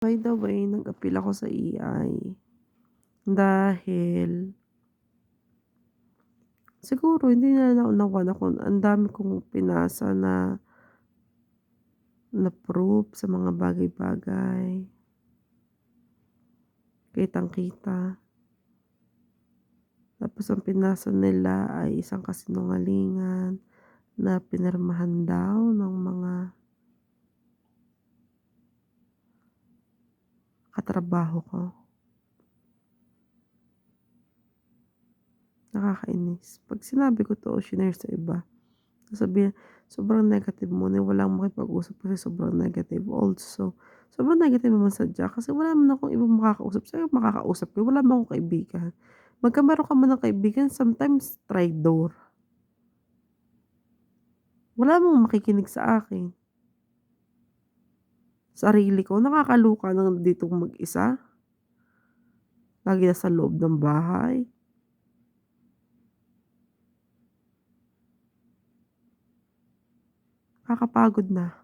By the way, nag-appeal ako sa AI dahil siguro hindi nila naunawaan na kung ang dami kong pinasa na proof sa mga bagay-bagay, kitang-kita. Tapos ang pinasa nila ay isang kasinungalingan na pinirmahan daw ng mga katrabaho ko. Nakakainis. 'Pag sinabi ko 'to o shinare sa iba, sasabihin, "Sobrang negative mo, walang makipag-usap kasi sobrang negative." Also, sobrang negative naman sadya kasi wala naman akong ibang makakausap. Sino yung makakausap ko? Wala naman akong kaibigan. Meron ka man ng kaibigan, sometimes traitor. Wala namang makikinig sa akin. Sarili ko, nakakaluka na ditong mag-isa. Lagi nasa loob ng bahay. Nakakapagod na.